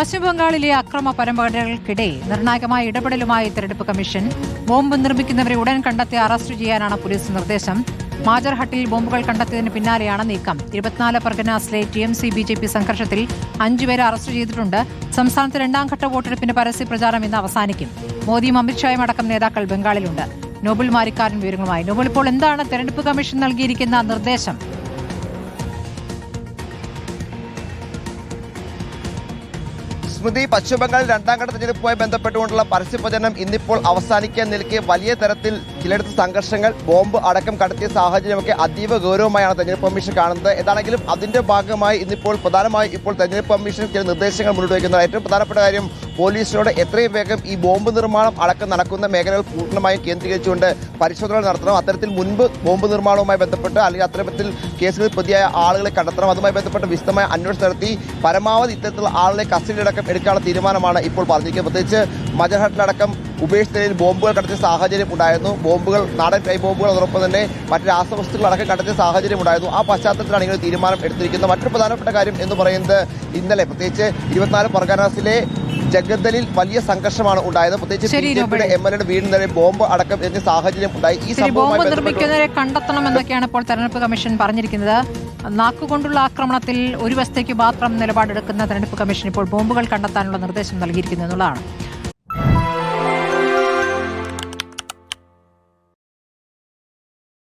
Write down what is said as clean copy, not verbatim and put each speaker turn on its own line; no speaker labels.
പശ്ചിമബംഗാളിലെ അക്രമ പരമ്പരകൾക്കിടെ നിർണായകമായ ഇടപെടലുമായി തെരഞ്ഞെടുപ്പ് കമ്മീഷൻ. ബോംബ് നിർമ്മിക്കുന്നവരെ ഉടൻ കണ്ടെത്തി അറസ്റ്റ് ചെയ്യാനാണ് പോലീസ് നിർദ്ദേശം. മാജർഹട്ടിൽ ബോംബുകൾ കണ്ടെത്തിയതിന് പിന്നാലെയാണ് നീക്കം. 24 പർഗനാസിലെ TMC BJP സംഘർഷത്തിൽ 5 പേരെ അറസ്റ്റ് ചെയ്തിട്ടുണ്ട്. സംസ്ഥാനത്ത് രണ്ടാംഘട്ട വോട്ടെടുപ്പിന് പരസ്യ പ്രചാരണം ഇന്ന് അവസാനിക്കും. മോദിയും അമിത്ഷായും അടക്കം നേതാക്കൾ ബംഗാളിലുണ്ട്. നോബിൾ മാരിക്കാരൻ വിവരങ്ങളുമായി. നോബിൾ, ഇപ്പോൾ എന്താണ് തെരഞ്ഞെടുപ്പ് കമ്മീഷൻ നൽകിയിരിക്കുന്ന നിർദ്ദേശം?
സ്മൃതി, പശ്ചിമബംഗാളിൽ രണ്ടാംഘട്ട തെരഞ്ഞെടുപ്പുമായി ബന്ധപ്പെട്ടുകൊണ്ടുള്ള പരസ്യപ്രചരണം ഇന്നിപ്പോൾ അവസാനിക്കാൻ നിൽക്കെ വലിയ തരത്തിൽ ചിലയിടത്ത് സംഘർഷങ്ങൾ, ബോംബ് അടക്കം കടത്തിയ സാഹചര്യമൊക്കെ അതീവ ഗൗരവമായാണ് തെരഞ്ഞെടുപ്പ് കമ്മീഷൻ കാണുന്നത്. ഏതാണെങ്കിലും അതിന്റെ ഭാഗമായി ഇന്നിപ്പോൾ പ്രധാനമായി ഇപ്പോൾ തെരഞ്ഞെടുപ്പ് കമ്മീഷൻ ചില നിർദ്ദേശങ്ങൾ മുന്നോട്ട് വയ്ക്കുന്നത്. ഏറ്റവും പ്രധാനപ്പെട്ട കാര്യം, പോലീസിനോട് എത്രയും വേഗം ഈ ബോംബ് നിർമ്മാണം അടക്കം നടക്കുന്ന മേഖലകൾ പൂർണ്ണമായും കേന്ദ്രീകരിച്ചുകൊണ്ട് പരിശോധനകൾ നടത്തണം. അത്തരത്തിൽ മുൻപ് ബോംബ് നിർമ്മാണവുമായി ബന്ധപ്പെട്ട് അല്ലെങ്കിൽ അത്തരത്തിൽ കേസുകളിൽ പ്രതിയായ ആളുകളെ കണ്ടെത്തണം. അതുമായി ബന്ധപ്പെട്ട് വിശദമായ അന്വേഷണം നടത്തി പരമാവധി ഇത്തരത്തിലുള്ള ആളുകളെ കസ്റ്റഡിയിലടക്കം എടുക്കാനുള്ള തീരുമാനമാണ് ഇപ്പോൾ പറഞ്ഞിരിക്കുന്നത്. പ്രത്യേകിച്ച് മജർഹട്ടിലടക്കം ഉപേക്ഷിച്ച ബോംബുകൾ കടത്തിയ സാഹചര്യം ഉണ്ടായിരുന്നു. ബോംബുകൾ, നാടൻ കൈ ബോംബുകൾ, അതോടൊപ്പം തന്നെ മറ്റ് രാസവസ്തുക്കൾ അടക്കം കടത്തിയ സാഹചര്യം ഉണ്ടായിരുന്നു. ആ പശ്ചാത്തലത്തിലാണ് ഇങ്ങനെ തീരുമാനം എടുത്തിരിക്കുന്നത്. മറ്റൊരു പ്രധാനപ്പെട്ട കാര്യം എന്ന് പറയുന്നത്, ഇന്നലെ പ്രത്യേകിച്ച് 24 പർഗനാസിലെ ജഗദ്ദലിൽ വലിയ സംഘർഷമാണ് ഉണ്ടായത്. പ്രത്യേകിച്ച് BJPയുടെ MLAയുടെ വീടിന് നേരെ ബോംബ് അടക്കം എന്ന സാഹചര്യം ഉണ്ടായി. ഈ
ബോംബ് നിർമ്മിക്കുന്നവരെ കണ്ടെത്തണം എന്നൊക്കെയാണ് ഇപ്പോൾ തെരഞ്ഞെടുപ്പ് കമ്മീഷൻ പറഞ്ഞിരിക്കുന്നത്. നാക്കുകൊണ്ടുള്ള ആക്രമണത്തിൽ ഒരു വശത്തേക്ക് മാത്രം നിലപാടെടുക്കുന്ന തെരഞ്ഞെടുപ്പ് കമ്മീഷൻ ഇപ്പോൾ ബോംബുകൾ കണ്ടെത്താനുള്ള നിർദ്ദേശം നൽകിയിരിക്കുന്നു എന്നുള്ളതാണ്.